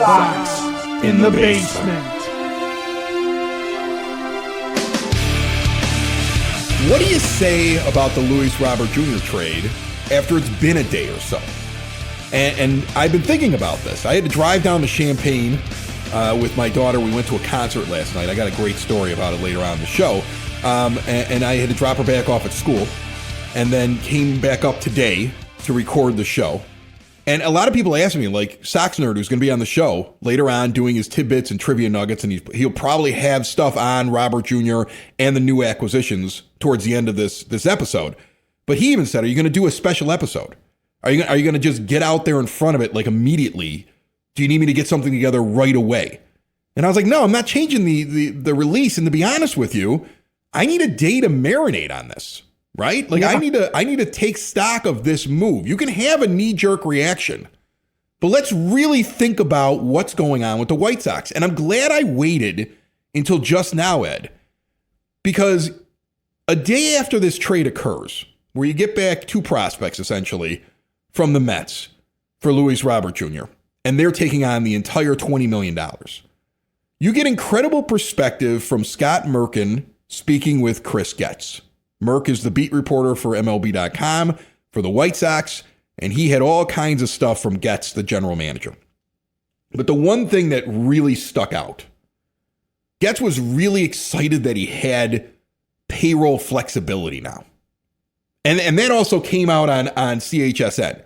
Sox in the basement. What do you say about the Luis Robert Jr. trade after it's been a day or so? And I've been thinking about this. I had to drive down to Champaign with my daughter. We went to a concert last night. I got a great story about it later on in the show. And I had to drop her back off at school and then came back up today to record the show. And a lot of people ask me, like Sox Nerd, who's going to be on the show later on doing his tidbits and trivia nuggets, and he'll probably have stuff on Robert Jr. and the new acquisitions towards the end of this episode. But he even said, are you going to do a special episode? Are you going to just get out there in front of it like immediately? Do you need me to get something together right away? And I was like, no, I'm not changing the release. And to be honest with you, I need a day to marinate on this. Right? Like yeah. I need to take stock of this move. You can have a knee-jerk reaction, but let's really think about what's going on with the White Sox. And I'm glad I waited until just now, Ed, because a day after this trade occurs, where you get back two prospects essentially from the Mets for Luis Robert Jr., and they're taking on the entire $20 million. You get incredible perspective from Scott Merkin speaking with Chris Getz. Merck is the beat reporter for MLB.com for the White Sox, and he had all kinds of stuff from Getz, the general manager. But the one thing that really stuck out, Getz was really excited that he had payroll flexibility now. And that also came out on CHSN.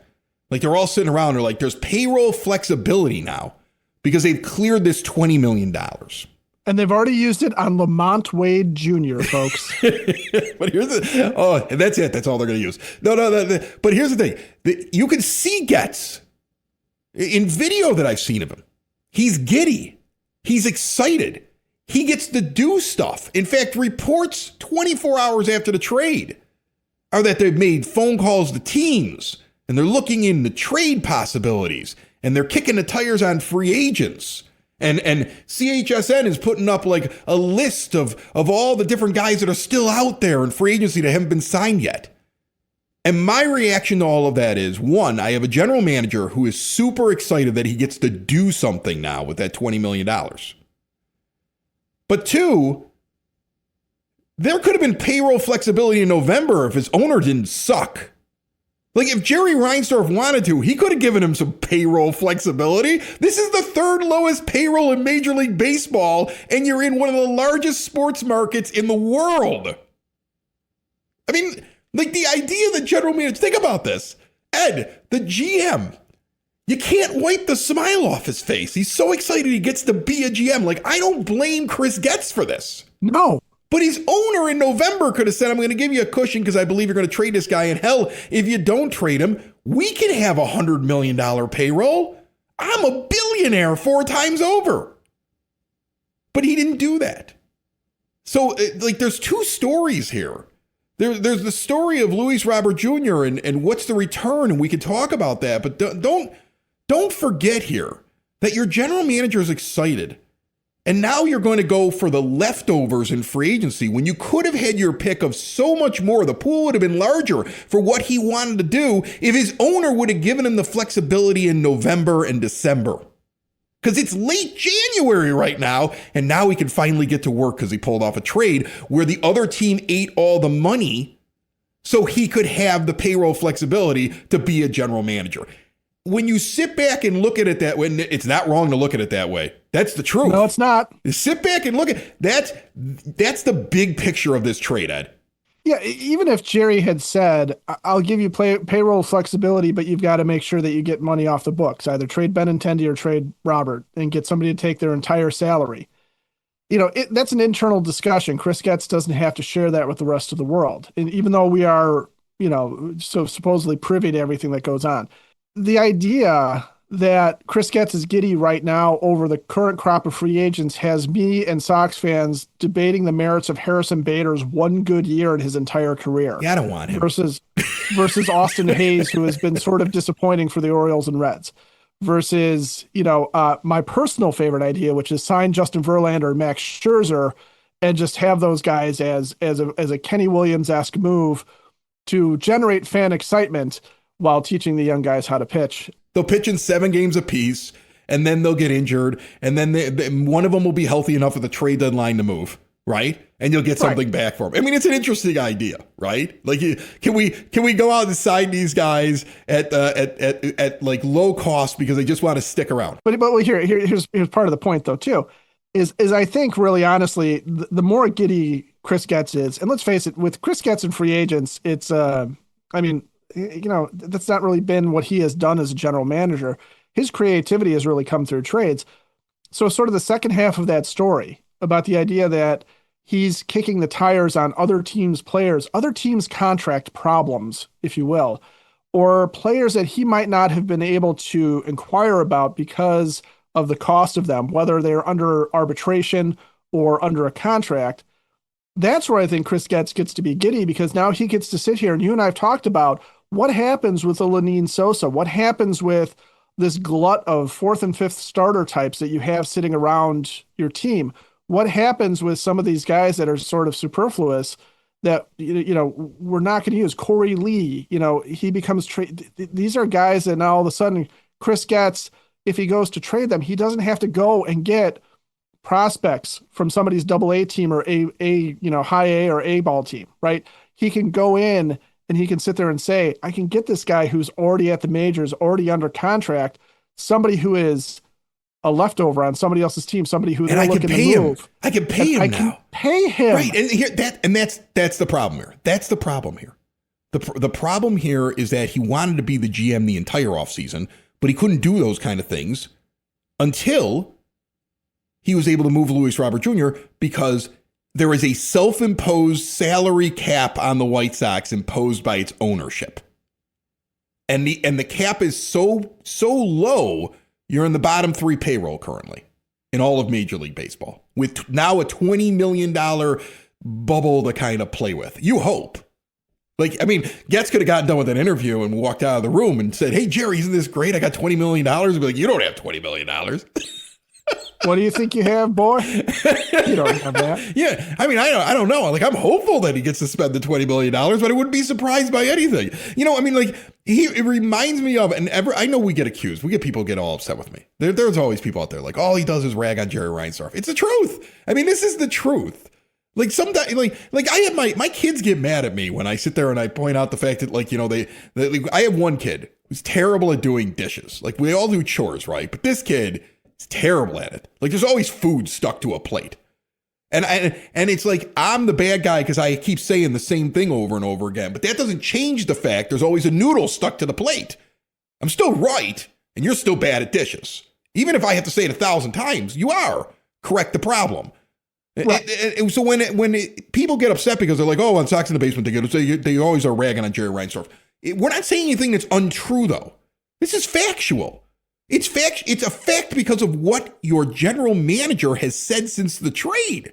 Like they're all sitting around, they're like, there's payroll flexibility now because they've cleared this $20 million. And they've already used it on Lamont Wade Jr., folks. But here's that's it. That's all they're going to use. No. But here's the thing. You can see Getz in video that I've seen of him. He's giddy. He's excited. He gets to do stuff. In fact, reports 24 hours after the trade are that they've made phone calls to teams and they're looking into trade possibilities and they're kicking the tires on free agents. And CHSN is putting up like a list of all the different guys that are still out there in free agency that haven't been signed yet. And my reaction to all of that is, one, I have a general manager who is super excited that he gets to do something now with that $20 million. But two, there could have been payroll flexibility in November if his owner didn't suck. Like if Jerry Reinsdorf wanted to, he could have given him some payroll flexibility. This is the third lowest payroll in Major League Baseball, and you're in one of the largest sports markets in the world. I mean, like the idea that general manager, think about this. Ed, the GM, you can't wipe the smile off his face. He's so excited he gets to be a GM. Like, I don't blame Chris Getz for this. No. But his owner in November could have said, I'm going to give you a cushion because I believe you're going to trade this guy. And hell, if you don't trade him, we can have $100 million payroll. I'm a billionaire 4 times over. But he didn't do that. So like there's two stories here. There's the story of Luis Robert Jr. and what's the return. And we can talk about that. But don't forget here that your general manager is excited. And now you're going to go for the leftovers in free agency when you could have had your pick of so much more. The pool would have been larger for what he wanted to do if his owner would have given him the flexibility in November and December. Because it's late January right now, and now he can finally get to work because he pulled off a trade where the other team ate all the money so he could have the payroll flexibility to be a general manager. When you sit back and look at it that way, it's not wrong to look at it that way. That's the truth. No, it's not. Sit back and look at that's the big picture of this trade, Ed. Yeah, even if Jerry had said, I'll give you payroll flexibility, but you've got to make sure that you get money off the books, either trade Benintendi or trade Robert and get somebody to take their entire salary. You know, that's an internal discussion. Chris Getz doesn't have to share that with the rest of the world. And even though we are, so supposedly privy to everything that goes on. The idea that Chris Getz is giddy right now over the current crop of free agents has me and Sox fans debating the merits of Harrison Bader's one good year in his entire career. Yeah, I don't want him. Versus Austin Hayes, who has been sort of disappointing for the Orioles and Reds. Versus, my personal favorite idea, which is sign Justin Verlander and Max Scherzer and just have those guys as a Kenny Williams-esque move to generate fan excitement while teaching the young guys how to pitch. They'll pitch in 7 games apiece, and then they'll get injured, and then one of them will be healthy enough at the trade deadline to move, right? And you'll get something back for them. I mean, it's an interesting idea, right? Like, can we go out and sign these guys at like low cost because they just want to stick around? But here's part of the point though too, is I think really honestly the more giddy Chris Getz is, and let's face it, with Chris Getz and free agents, it's I mean, that's not really been what he has done as a general manager. His creativity has really come through trades. So sort of the second half of that story about the idea that he's kicking the tires on other teams' players, other teams' contract problems, if you will, or players that he might not have been able to inquire about because of the cost of them, whether they're under arbitration or under a contract. That's where I think Chris Getz gets to be giddy, because now he gets to sit here, and you and I have talked about what happens with a Lenyn Sosa, what happens with this glut of fourth and fifth starter types that you have sitting around your team. What happens with some of these guys that are sort of superfluous that, we're not going to use? Corey Lee, he becomes these are guys that now all of a sudden Chris Getz, if he goes to trade them, he doesn't have to go and get prospects from somebody's double A team or a high A or A ball team, right? He can go in and he can sit there and say, I can get this guy who's already at the majors, already under contract, somebody who is a leftover on somebody else's team, somebody who they're looking to move. I can pay him now. I can pay him. Right. And that's the problem here. That's the problem here. The problem here is that he wanted to be the GM the entire offseason, but he couldn't do those kind of things until he was able to move Luis Robert Jr. because there is a self-imposed salary cap on the White Sox imposed by its ownership. And the cap is so low, you're in the bottom three payroll currently in all of Major League Baseball, with now a $20 million bubble to kind of play with. You hope. Like, I mean, Getz could have gotten done with an interview and walked out of the room and said, hey, Jerry, isn't this great? I got $20 million. I'd be like, you don't have $20 million. What do you think you have, boy? You don't have that. Yeah. I mean, I don't know. Like, I'm hopeful that he gets to spend the $20 million, but I wouldn't be surprised by anything. I mean, like, it reminds me of, and I know we get accused. We get people get all upset with me. There's always people out there like, all he does is rag on Jerry Reinsdorf. It's the truth. I mean, this is the truth. Like sometimes, like I have my kids get mad at me when I sit there and I point out the fact that I have one kid who's terrible at doing dishes. Like, we all do chores, right? But this kid is terrible at it. Like, there's always food stuck to a plate. And it's like, I'm the bad guy because I keep saying the same thing over and over again. But that doesn't change the fact there's always a noodle stuck to the plate. I'm still right, and you're still bad at dishes. Even if I have to say it 1,000 times, you are. Correct the problem. Right. So when people get upset because they're like, oh, on Sox in the Basement, they always are ragging on Jerry Reinsdorf. We're not saying anything that's untrue, though. This is factual. It's a fact because of what your general manager has said since the trade.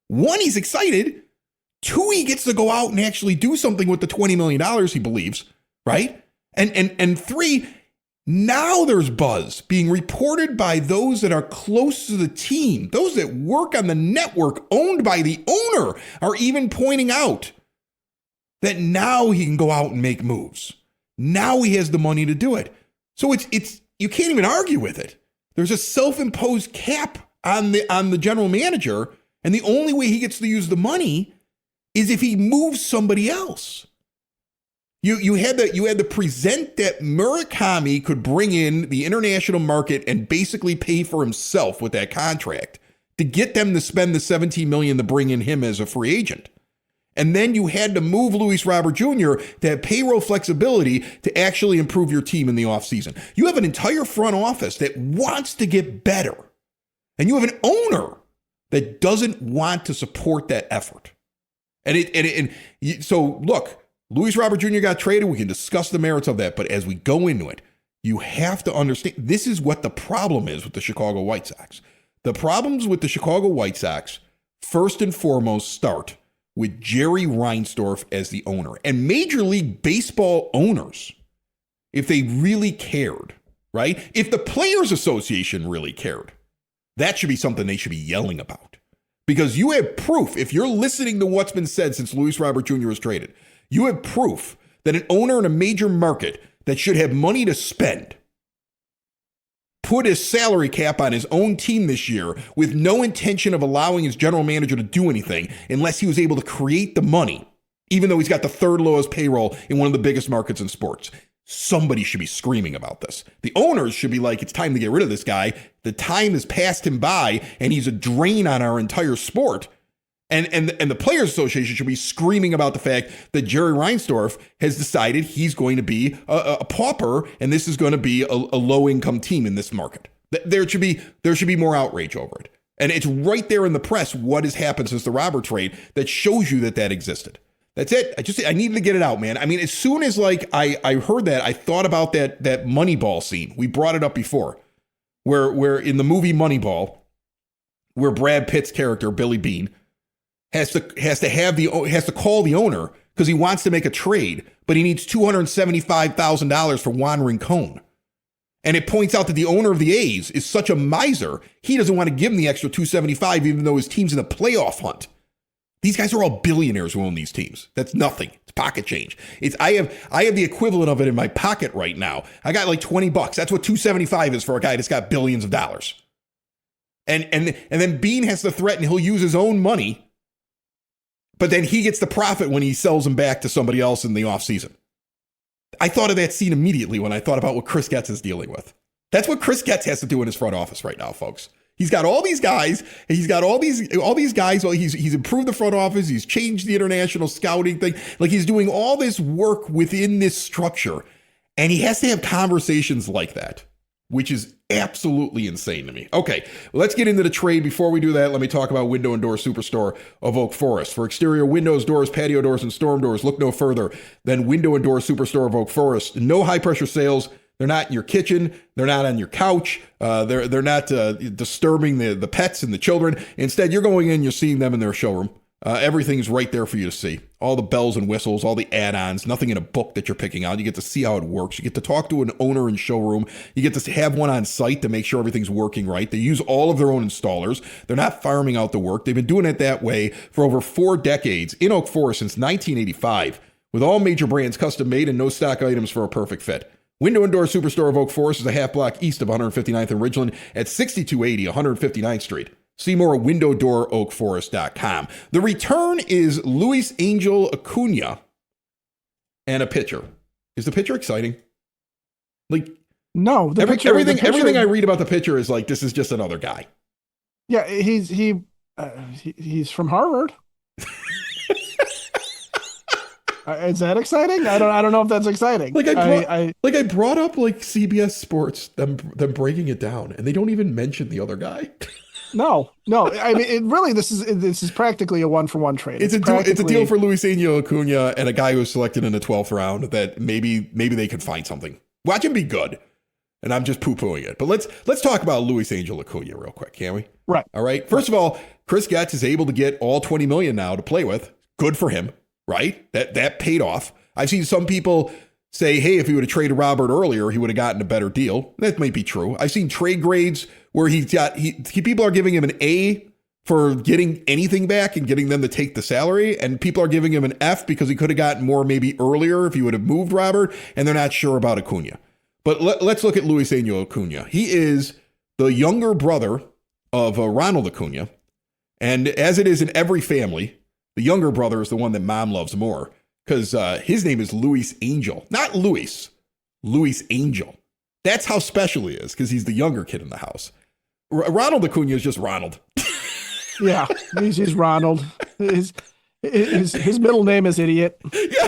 One, he's excited. Two, he gets to go out and actually do something with the $20 million he believes, right? And three, now there's buzz being reported by those that are close to the team. Those that work on the network owned by the owner are even pointing out that now he can go out and make moves. Now he has the money to do it. So it's you can't even argue with it. There's a self-imposed cap on the general manager, and the only way he gets to use the money is if he moves somebody else. You had to present that Murakami could bring in the international market and basically pay for himself with that contract to get them to spend the $17 million to bring in him as a free agent. And then you had to move Luis Robert Jr. to have payroll flexibility to actually improve your team in the offseason. You have an entire front office that wants to get better. And you have an owner that doesn't want to support that effort. So look, Luis Robert Jr. got traded. We can discuss the merits of that. But as we go into it, you have to understand this is what the problem is with the Chicago White Sox. The problems with the Chicago White Sox, first and foremost, start with Jerry Reinsdorf as the owner. And Major League Baseball owners, if they really cared, right? If the Players Association really cared, that should be something they should be yelling about. Because you have proof, if you're listening to what's been said since Luis Robert Jr. was traded, you have proof that an owner in a major market that should have money to spend put a salary cap on his own team this year with no intention of allowing his general manager to do anything unless he was able to create the money, even though he's got the third lowest payroll in one of the biggest markets in sports. Somebody should be screaming about this. The owners should be like, it's time to get rid of this guy. The time has passed him by, and he's a drain on our entire sport. And the Players Association should be screaming about the fact that Jerry Reinsdorf has decided he's going to be a pauper, and this is going to be a low-income team in this market. There should be more outrage over it. And it's right there in the press what has happened since the Robert trade that shows you that existed. That's it. I needed to get it out, man. I mean, as soon as I heard that, I thought about that Moneyball scene. We brought it up before, where in the movie Moneyball, where Brad Pitt's character Billy Beane has to call the owner because he wants to make a trade, but he needs $275,000 for Wandering Cone. And it points out that the owner of the A's is such a miser, he doesn't want to give him the extra $275 even though his team's in a playoff hunt. These guys are all billionaires who own these teams. That's nothing. It's pocket change. I have the equivalent of it in my pocket right now. I got like $20. That's what $275 is for a guy that's got billions of dollars. And then Bean has to threaten he'll use his own money, but then he gets the profit when he sells them back to somebody else in the offseason. I thought of that scene immediately when I thought about what Chris Getz is dealing with. That's what Chris Getz has to do in his front office right now, folks. He's got all these guys, and he's got all these guys. Well, he's improved the front office. He's changed the international scouting thing. Like, he's doing all this work within this structure, and he has to have conversations like that, which is absolutely insane to me. Okay, let's get into the trade. Before we do that, let me talk about Window and Door Superstore of Oak Forest. For exterior windows, doors, patio doors, and storm doors, look no further than Window and Door Superstore of Oak Forest. No high-pressure sales. They're not in your kitchen. They're not on your couch. They're not disturbing the pets and the children. Instead, you're going in, you're seeing them in their showroom. Everything's right there for you to see. All the bells and whistles, all the add-ons, nothing in a book that you're picking out. You get to see how it works. You get to talk to an owner in showroom. You get to have one on site to make sure everything's working right. They use all of their own installers. They're not farming out the work. They've been doing it that way for over 4 decades in Oak Forest since 1985, with all major brands custom made and no stock items for a perfect fit. Window and Door Superstore of Oak Forest is a half block east of 159th and Ridgeland at 6280 159th Street. See more at windowdooroakforest.com. The return is Luisangel Acuna and a pitcher. Is the pitcher exciting? Like, no, everything I read about the pitcher is like, this is just another guy. Yeah, he's from Harvard. Is that exciting? I don't know if that's exciting. I brought up like CBS Sports, them breaking it down, and they don't even mention the other guy. No. I mean, this is practically a 1-for-1 trade. It's a deal for Luisangel Acuna and a guy who was selected in the 12th round that maybe they could find something. Watch him be good, and I'm just poo-pooing it. But let's talk about Luisangel Acuna real quick, can we? Right. All right. First of all, Chris Getz is able to get all $20 million now to play with. Good for him. Right? That paid off. I've seen some people say, hey, if he would have traded Robert earlier, he would have gotten a better deal. That might be true. I've seen trade grades where people are giving him an A for getting anything back and getting them to take the salary, and people are giving him an F because he could have gotten more maybe earlier if he would have moved Robert, and they're not sure about Acuna. But let's look at Luisangel Acuna. He is the younger brother of Ronald Acuna, and as it is in every family, the younger brother is the one that mom loves more because his name is Luisangel, not Luis, Luisangel. That's how special he is because he's the younger kid in the house. Ronald Acuna is just Ronald. Yeah, he's Ronald. His middle name is Idiot. Yeah.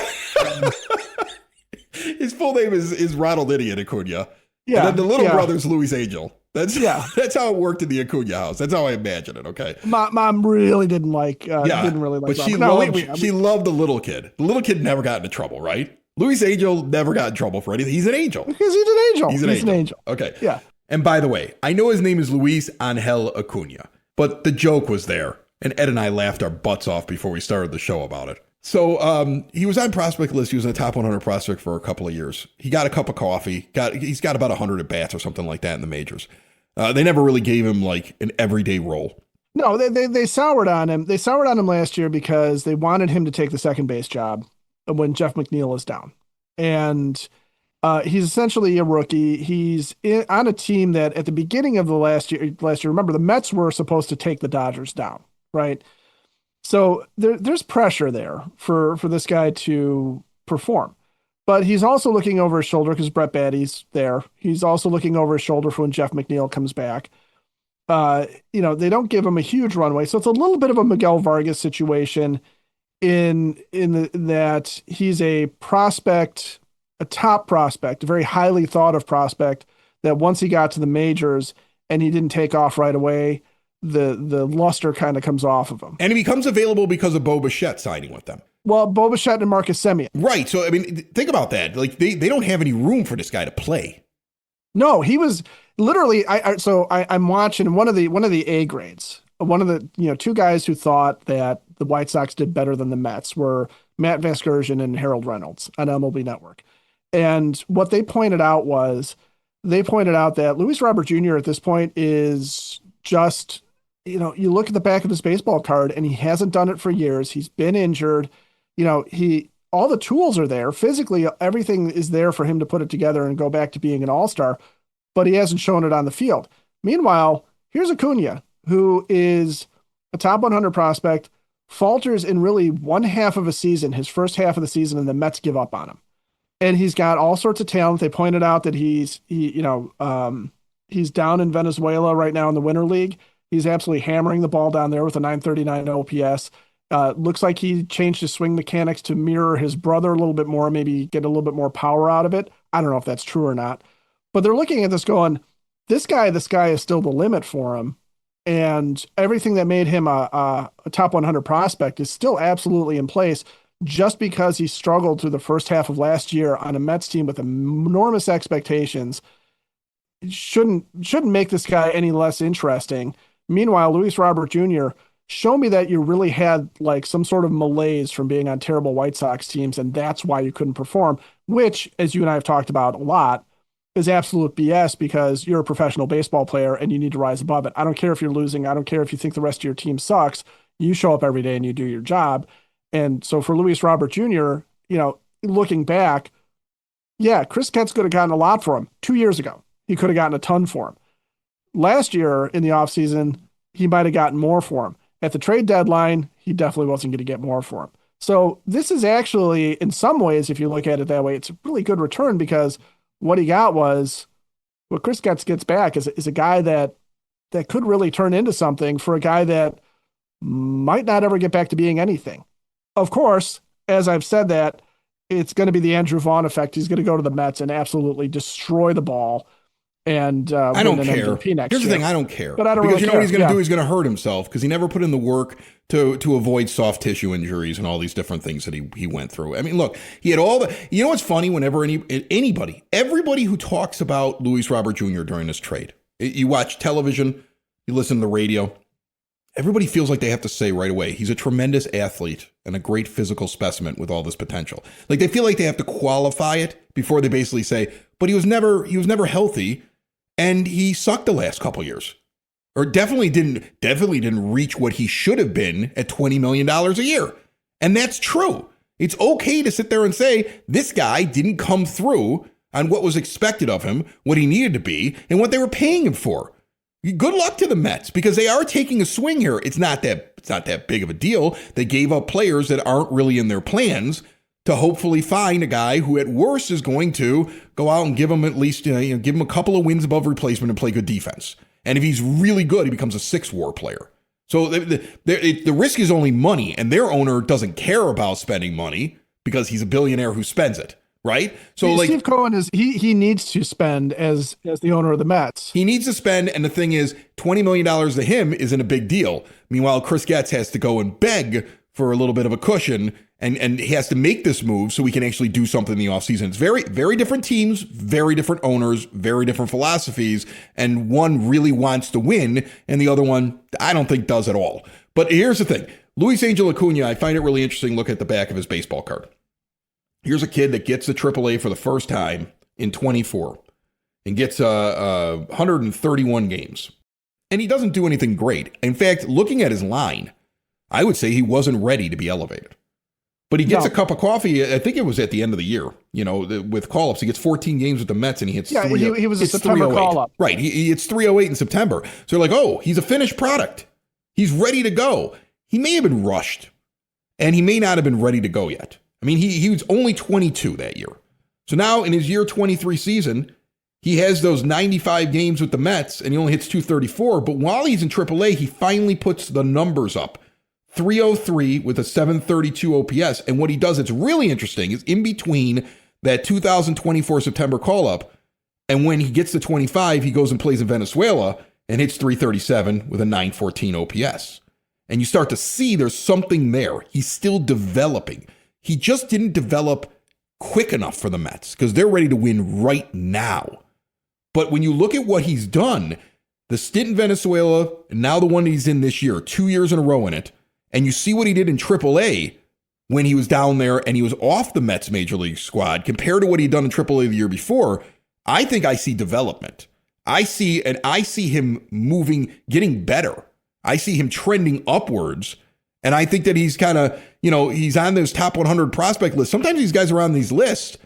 His full name is Ronald Idiot Acuna. Yeah. And then the little brother's Luisangel. That's how it worked in the Acuna house. That's how I imagine it. Okay. Mom really didn't didn't really like. But she loved the little kid. The little kid never got into trouble, right? Luisangel never got in trouble for anything. He's an angel. Because he's an angel. He's an angel. Okay. Yeah. And by the way, I know his name is Luisangel Acuna, but the joke was there, and Ed and I laughed our butts off before we started the show about it. So he was on prospect list. He was in the top 100 prospect for a couple of years. He got a cup of coffee. He's got about 100 at bats or something like that in the majors. They never really gave him like an everyday role. No, they soured on him. They soured on him last year because they wanted him to take the second base job when Jeff McNeil is down. And He's essentially a rookie. On a team that at the beginning of the last year, remember the Mets were supposed to take the Dodgers down, right? So there's pressure there for this guy to perform. But he's also looking over his shoulder because Brett Baty's there. He's also looking over his shoulder for when Jeff McNeil comes back. They don't give him a huge runway. So it's a little bit of a Miguel Vargas situation in that he's a prospect, a top prospect, a very highly thought of prospect that once he got to the majors and he didn't take off right away, the luster kind of comes off of him. And he becomes available because of Bo Bichette signing with them. Well, Bo Bichette and Marcus Semien. Right. So, I mean, think about that. Like, they don't have any room for this guy to play. No, he was literally, I'm watching one of the A grades. One of the, two guys who thought that the White Sox did better than the Mets were Matt Vasgersian and Harold Reynolds on MLB Network. And what they pointed out that Luis Robert Jr. at this point is just, you look at the back of his baseball card and he hasn't done it for years. He's been injured. All the tools are there. Physically, everything is there for him to put it together and go back to being an all-star, but he hasn't shown it on the field. Meanwhile, here's Acuna, who is a top 100 prospect, falters in really one half of a season, his first half of the season, and the Mets give up on him. And he's got all sorts of talent. They pointed out that he's down in Venezuela right now in the Winter League. He's absolutely hammering the ball down there with a 939 OPS. Looks like he changed his swing mechanics to mirror his brother a little bit more, maybe get a little bit more power out of it. I don't know if that's true or not. But they're looking at this going, the sky is still the limit for him. And everything that made him a top 100 prospect is still absolutely in place just because he struggled through the first half of last year on a Mets team with enormous expectations. It shouldn't make this guy any less interesting. Meanwhile, Luis Robert Jr., show me that you really had like some sort of malaise from being on terrible White Sox teams, and that's why you couldn't perform, which, as you and I have talked about a lot, is absolute BS because you're a professional baseball player and you need to rise above it. I don't care if you're losing. I don't care if you think the rest of your team sucks. You show up every day and you do your job. And so for Luis Robert Jr., looking back, yeah, Chris Getz could have gotten a lot for him 2 years ago. He could have gotten a ton for him. Last year in the offseason, he might have gotten more for him. At the trade deadline, he definitely wasn't going to get more for him. So this is actually, in some ways, if you look at it that way, it's a really good return because what he got was, what Chris Getz gets back is a guy that could really turn into something for a guy that might not ever get back to being anything. Of course, as I've said that, it's going to be the Andrew Vaughn effect. He's going to go to the Mets and absolutely destroy the ball. And I don't care. Here's the thing, I don't care. But I don't because really what he's going to do? He's going to hurt himself because he never put in the work to avoid soft tissue injuries and all these different things that he went through. I mean, look, he had all the. You know what's funny? Whenever everybody who talks about Luis Robert Jr. during this trade, you watch television, you listen to the radio, everybody feels like they have to say right away, he's a tremendous athlete and a great physical specimen with all this potential. Like they feel like they have to qualify it before they basically say, but he was never healthy. And he sucked the last couple years, or definitely didn't reach what he should have been at $20 million a year. And that's true. It's okay to sit there and say this guy didn't come through on what was expected of him, what he needed to be, and what they were paying him for. Good luck to the Mets because they are taking a swing here. It's not that big of a deal. They gave up players that aren't really in their plans to hopefully find a guy who at worst is going to go out and give him at least, give him a couple of wins above replacement and play good defense. And if he's really good, he becomes a 6-WAR player. So the risk is only money, and their owner doesn't care about spending money because he's a billionaire who spends it, right? So Steve Cohen he needs to spend as the owner of the Mets. He needs to spend, and the thing is, $20 million to him isn't a big deal. Meanwhile, Chris Getz has to go and beg for a little bit of a cushion, and he has to make this move so we can actually do something in the offseason. It's very, very different teams, very different owners, very different philosophies, and one really wants to win, and the other one, I don't think does at all. But here's the thing. Luisangel Acuna, I find it really interesting. Look at the back of his baseball card. Here's a kid that gets the AAA for the first time in 24 and gets 131 games. And he doesn't do anything great. In fact, looking at his line, I would say he wasn't ready to be elevated. But he gets a cup of coffee, I think it was at the end of the year. with call-ups. He gets 14 games with the Mets, and he hits he was a September 308. call-up. Right. He hits 308 in September. So they're like, oh, he's a finished product. He's ready to go. He may have been rushed, and he may not have been ready to go yet. I mean, he was only 22 that year. So now in his year 23 season, he has those 95 games with the Mets, and he only hits 234. But while he's in AAA, he finally puts the numbers up. 303 with a 732 OPS. And what he does that's really interesting is in between that 2024 September call-up and when he gets to 25, he goes and plays in Venezuela and hits 337 with a 914 OPS. And you start to see there's something there. He's still developing. He just didn't develop quick enough for the Mets because they're ready to win right now. But when you look at what he's done, the stint in Venezuela and now the one he's in this year, 2 years in a row in it, and you see what he did in AAA when he was down there and he was off the Mets major league squad compared to what he'd done in AAA the year before, I think I see development. I see him moving, getting better. I see him trending upwards. And I think that he's kind of, he's on those top 100 prospect lists. Sometimes these guys are on these lists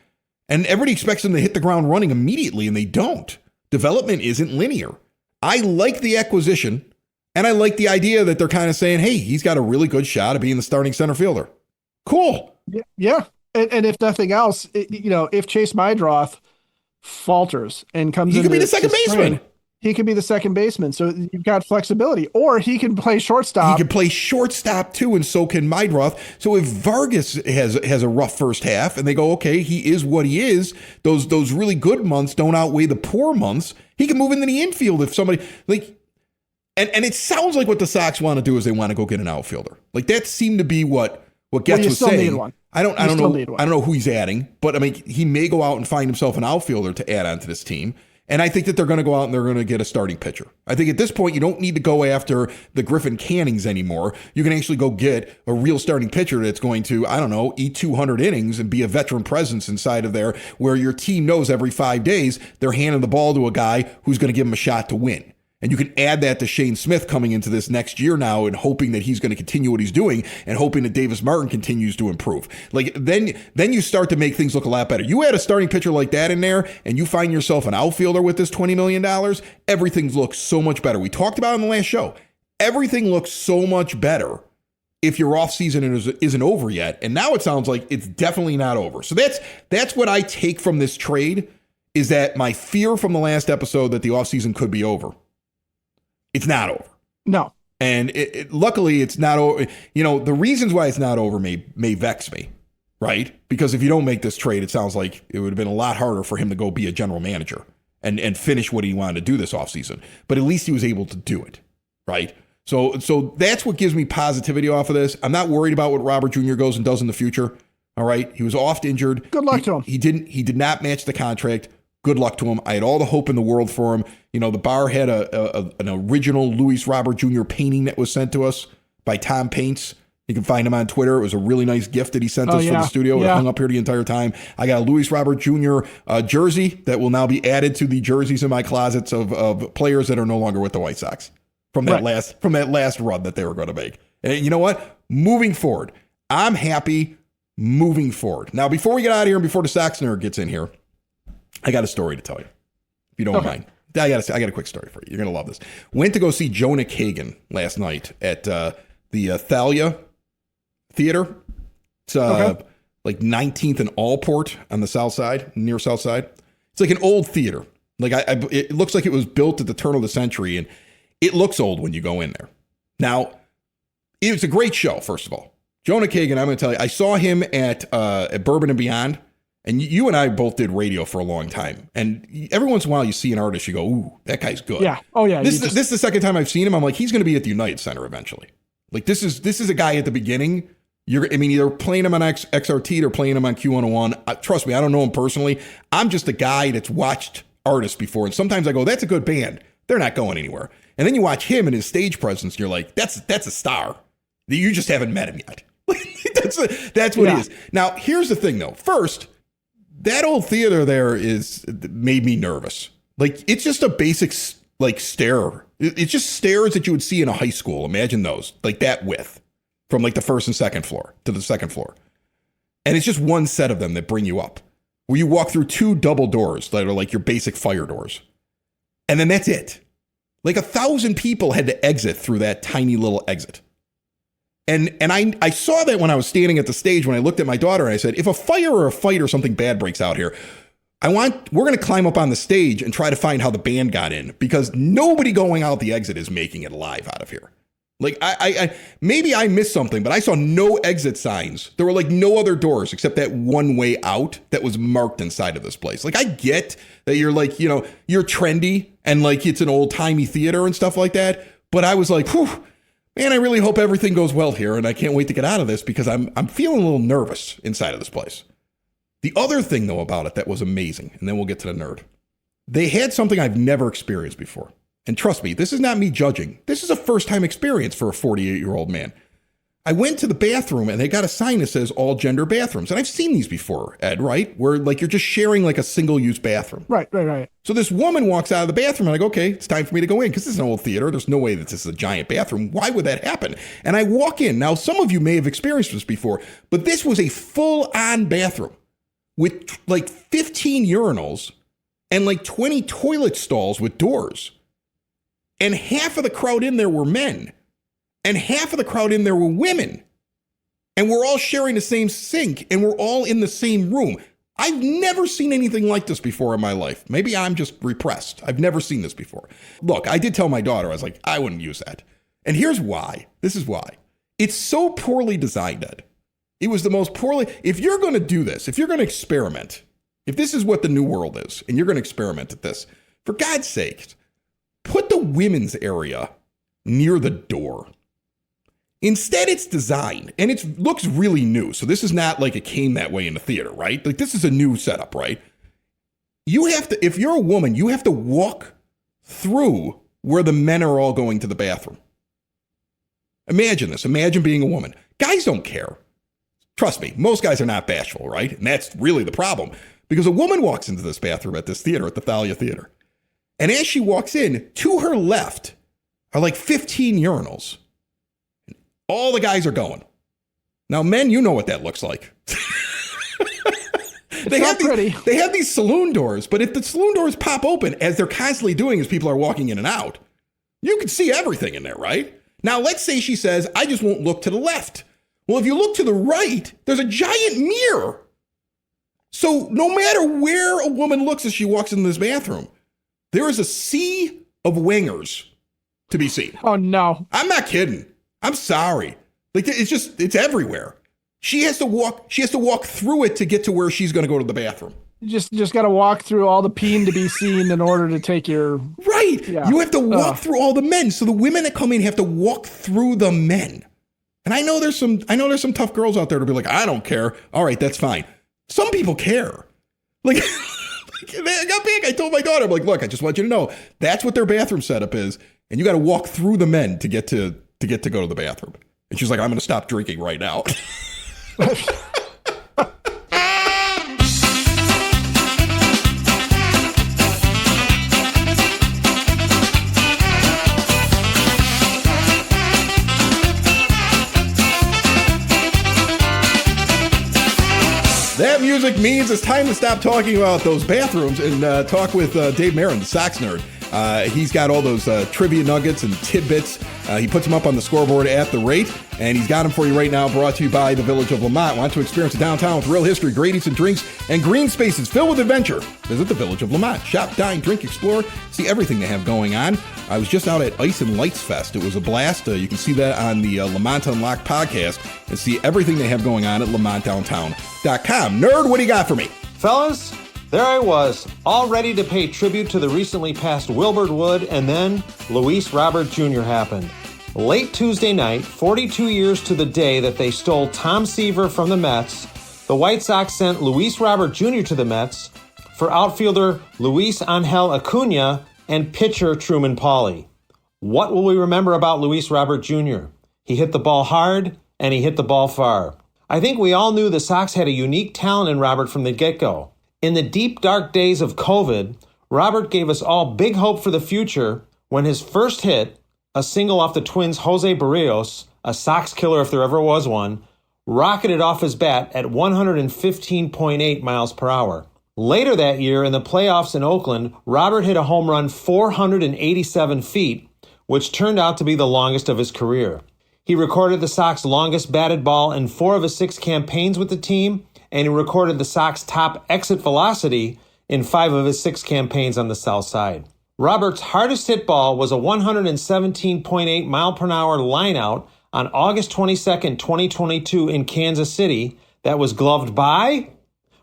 and everybody expects them to hit the ground running immediately, and they don't. Development isn't linear. I like the acquisition. And I like the idea that they're kind of saying, hey, he's got a really good shot of being the starting center fielder. Cool. Yeah. And if nothing else, if Chase Meidroth falters and comes in, he could be the second baseman. He could be the second baseman. So you've got flexibility. Or he can play shortstop. He can play shortstop too, and so can Meidroth. So if Vargas has a rough first half and they go, okay, he is what he is, those really good months don't outweigh the poor months, he can move into the infield if somebody And it sounds like what the Sox want to do is they want to go get an outfielder. Like that seemed to be what Getz was saying. Need one. I don't know who he's adding, but I mean he may go out and find himself an outfielder to add onto this team. And I think that they're going to go out and they're going to get a starting pitcher. I think at this point you don't need to go after the Griffin Cannings anymore. You can actually go get a real starting pitcher that's going to, eat 200 innings and be a veteran presence inside of there where your team knows every 5 days they're handing the ball to a guy who's going to give them a shot to win. And you can add that to Shane Smith coming into this next year now and hoping that he's going to continue what he's doing and hoping that Davis Martin continues to improve. Then you start to make things look a lot better. You add a starting pitcher like that in there and you find yourself an outfielder with this $20 million, everything looks so much better. We talked about it in the last show. Everything looks so much better if your offseason isn't over yet. And now it sounds like it's definitely not over. So that's what I take from this trade is that my fear from the last episode that the offseason could be over. It's not over. No. And luckily it's not over. The reasons why it's not over may vex me, right? Because if you don't make this trade, it sounds like it would have been a lot harder for him to go be a general manager and finish what he wanted to do this offseason. But at least he was able to do it, right? So that's what gives me positivity off of this. I'm not worried about what Robert Jr. goes and does in the future. All right. He was oft injured. Good luck to him. He did not match the contract. Good luck to him. I had all the hope in the world for him. The bar had an original Luis Robert Jr. painting that was sent to us by Tom Paints. You can find him on Twitter. It was a really nice gift that he sent us from the studio. It hung up here the entire time. I got a Luis Robert Jr. Jersey that will now be added to the jerseys in my closets of players that are no longer with the White Sox from that last run that they were going to make. And you know what? Moving forward, I'm happy moving forward. Now, before we get out of here and before the Sox nerd gets in here, I got a story to tell you, if you don't mind. I got a quick story for you. You're going to love this. Went to go see Jonah Kagan last night at the Thalia Theater. It's like 19th and Allport on the south side, near south side. It's like an old theater. Like it looks like it was built at the turn of the century, and it looks old when you go in there. Now, it was a great show, first of all. Jonah Kagan, I'm going to tell you, I saw him at Bourbon and Beyond. And you and I both did radio for a long time. And every once in a while you see an artist, you go, ooh, that guy's good. Yeah. Oh, yeah. This is the second time I've seen him. I'm like, he's going to be at the United Center eventually. Like, this is a guy at the beginning. Either playing him on XRT or playing him on Q101. Trust me, I don't know him personally. I'm just a guy that's watched artists before. And sometimes I go, that's a good band. They're not going anywhere. And then you watch him and his stage presence. And you're like, that's a star. You just haven't met him yet. That's what he is. Now, here's the thing, though. First, that old theater there made me nervous. Like, it's just a basic, stair. It's just stairs that you would see in a high school. Imagine those, like that width from like the first and second floor to the second floor. And it's just one set of them that bring you up. where you walk through 2 double doors that are like your basic fire doors. And then that's it. Like 1,000 people had to exit through that tiny little exit. And I saw that when I was standing at the stage, when I looked at my daughter, and I said, if a fire or a fight or something bad breaks out here, we're going to climb up on the stage and try to find how the band got in, because nobody going out the exit is making it alive out of here. Like I maybe I missed something, but I saw no exit signs. There were like no other doors except that one way out that was marked inside of this place. Like I get that you're like, you're trendy and like it's an old timey theater and stuff like that. But I was like, whew, man, I really hope everything goes well here. And I can't wait to get out of this because I'm feeling a little nervous inside of this place. The other thing, though, about it that was amazing, and then we'll get to the nerd. They had something I've never experienced before. And trust me, this is not me judging. This is a first-time experience for a 48-year-old man. I went to the bathroom, and they got a sign that says all gender bathrooms. And I've seen these before, Ed, right? Where like you're just sharing like a single-use bathroom. Right. So this woman walks out of the bathroom, and I go, okay, it's time for me to go in, because this is an old theater. There's no way that this is a giant bathroom. Why would that happen? And I walk in. Now, some of you may have experienced this before, but this was a full-on bathroom with like 15 urinals and like 20 toilet stalls with doors. And half of the crowd in there were men. And half of the crowd in there were women. And we're all sharing the same sink, and we're all in the same room. I've never seen anything like this before in my life. Maybe I'm just repressed. I've never seen this before. Look, I did tell my daughter, I was like, I wouldn't use that. And here's why. This is why. It's so poorly designed, Ed. It was the most poorly. If you're going to do this, if you're going to experiment, if this is what the new world is, and you're going to experiment at this, for God's sake, put the women's area near the door. Instead, it's designed, and it looks really new. So this is not like it came that way in the theater, right? Like this is a new setup, right? You have to, if you're a woman, you have to walk through where the men are all going to the bathroom. Imagine this. Imagine being a woman. Guys don't care. Trust me, most guys are not bashful, right? And that's really the problem. Because a woman walks into this bathroom at this theater, at the Thalia Theater. And as she walks in, to her left are like 15 urinals. All the guys are going. Now, men, you know what that looks like. They have these saloon doors, but if the saloon doors pop open, as they're constantly doing as people are walking in and out, you can see everything in there, right? Now, let's say she says, I just won't look to the left. Well, if you look to the right, there's a giant mirror. So no matter where a woman looks as she walks into this bathroom, there is a sea of wingers to be seen. Oh, no. I'm not kidding. I'm sorry. Like it's everywhere. She has to walk through it to get to where she's going to go to the bathroom. You just got to walk through all the peen to be seen in order to take your... Right. Yeah. You have to walk through all the men. So the women that come in have to walk through the men. And I know there's some tough girls out there to be like, I don't care. All right, that's fine. Some people care. Like, I got big. I told my daughter, I'm like, look, I just want you to know that's what their bathroom setup is. And you got to walk through the men to get to go to the bathroom. And she's like, I'm going to stop drinking right now. That music means it's time to stop talking about those bathrooms and talk with Dave Marin, the Sox nerd. He's got all those trivia nuggets and tidbits. He puts them up on the scoreboard at the rate, and he's got them for you right now, brought to you by the Village of Lamont. Want to experience a downtown with real history, great eats and drinks, and green spaces filled with adventure? Visit the Village of Lamont. Shop, dine, drink, explore, see everything they have going on. I was just out at Ice and Lights Fest. It was a blast. You can see that on the Lamont Unlocked podcast and see everything they have going on at lamontdowntown.com. Nerd, what do you got for me? Fellas, there I was, all ready to pay tribute to the recently passed Wilbert Wood, and then Luis Robert Jr. happened. Late Tuesday night, 42 years to the day that they stole Tom Seaver from the Mets, the White Sox sent Luis Robert Jr. to the Mets for outfielder Luisangel Acuna and pitcher Truman Pauley. What will we remember about Luis Robert Jr.? He hit the ball hard, and he hit the ball far. I think we all knew the Sox had a unique talent in Robert from the get-go. In the deep, dark days of COVID, Robert gave us all big hope for the future when his first hit, a single off the Twins' Jose Barrios, a Sox killer if there ever was one, rocketed off his bat at 115.8 miles per hour. Later that year in the playoffs in Oakland, Robert hit a home run 487 feet, which turned out to be the longest of his career. He recorded the Sox' longest batted ball in 4 of his 6 campaigns with the team, and he recorded the Sox' top exit velocity in 5 of his 6 campaigns on the South Side. Robert's hardest hit ball was a 117.8 mile per hour lineout on August 22, 2022 in Kansas City that was gloved by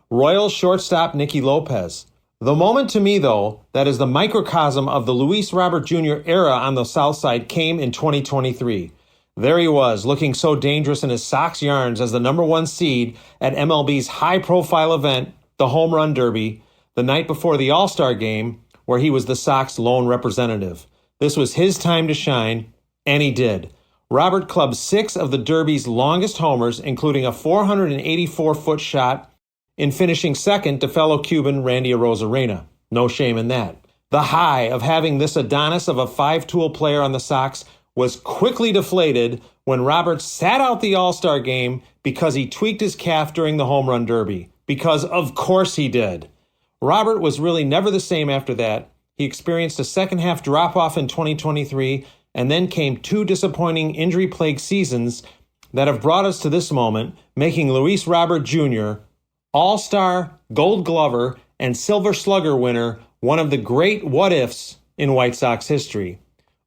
Royals shortstop Nicky Lopez. The moment to me, though, that is the microcosm of the Luis Robert Jr. era on the South Side came in 2023. There he was, looking so dangerous in his Sox yarns as the number 1 seed at MLB's high-profile event, the Home Run Derby, the night before the All-Star Game, where he was the Sox lone representative. This was his time to shine, and he did. Robert clubbed 6 of the Derby's longest homers, including a 484-foot shot, in finishing second to fellow Cuban Randy Arozarena. No shame in that. The high of having this Adonis of a 5-tool player on the Sox was quickly deflated when Robert sat out the All-Star Game because he tweaked his calf during the Home Run Derby. Because of course he did. Robert was really never the same after that. He experienced a second-half drop-off in 2023, and then came 2 disappointing injury-plagued seasons that have brought us to this moment, making Luis Robert Jr., All-Star, Gold Glover, and Silver Slugger winner, one of the great what-ifs in White Sox history.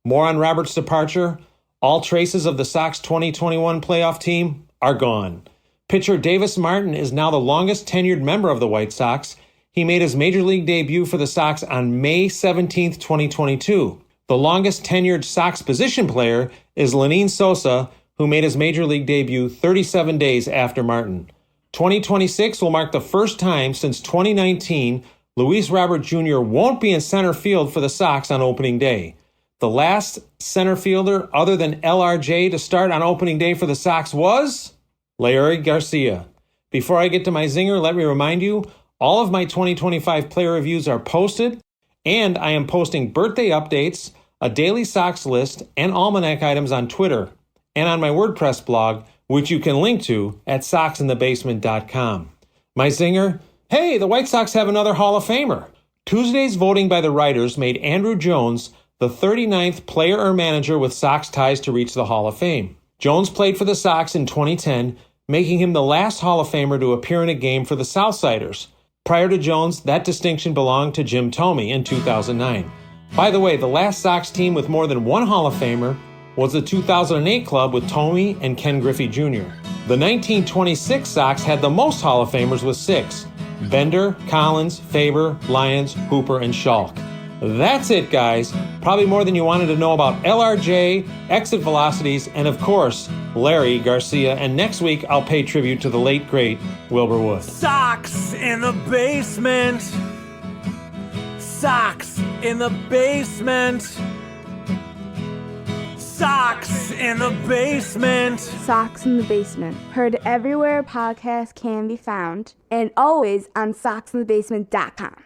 More on Robert's departure. All traces of the Sox 2021 playoff team are gone. Pitcher Davis Martin is now the longest tenured member of the White Sox. He made his major league debut for the Sox on May 17, 2022. The longest tenured Sox position player is Lenyn Sosa, who made his major league debut 37 days after Martin. 2026 will mark the first time since 2019 Luis Robert Jr. won't be in center field for the Sox on opening day. The last center fielder other than LRJ to start on opening day for the Sox was Larry Garcia. Before I get to my zinger, let me remind you, all of my 2025 player reviews are posted, and I am posting birthday updates, a daily Sox list, and almanac items on Twitter and on my WordPress blog, which you can link to at soxinthebasement.com. My zinger, hey, the White Sox have another Hall of Famer. Tuesday's voting by the writers made Andruw Jones the 39th player or manager with Sox ties to reach the Hall of Fame. Jones played for the Sox in 2010, making him the last Hall of Famer to appear in a game for the Southsiders. Prior to Jones, that distinction belonged to Jim Thome in 2009. By the way, the last Sox team with more than one Hall of Famer was the 2008 club with Thome and Ken Griffey Jr. The 1926 Sox had the most Hall of Famers with 6: Bender, Collins, Faber, Lyons, Hooper, and Schalk. That's it, guys. Probably more than you wanted to know about LRJ, exit velocities, and of course, Larry Garcia. And next week, I'll pay tribute to the late, great Wilbur Wood. Sox in the basement. Sox in the basement. Sox in the basement. Sox in the Basement. Heard everywhere podcasts can be found, and always on soxinthebasement.com.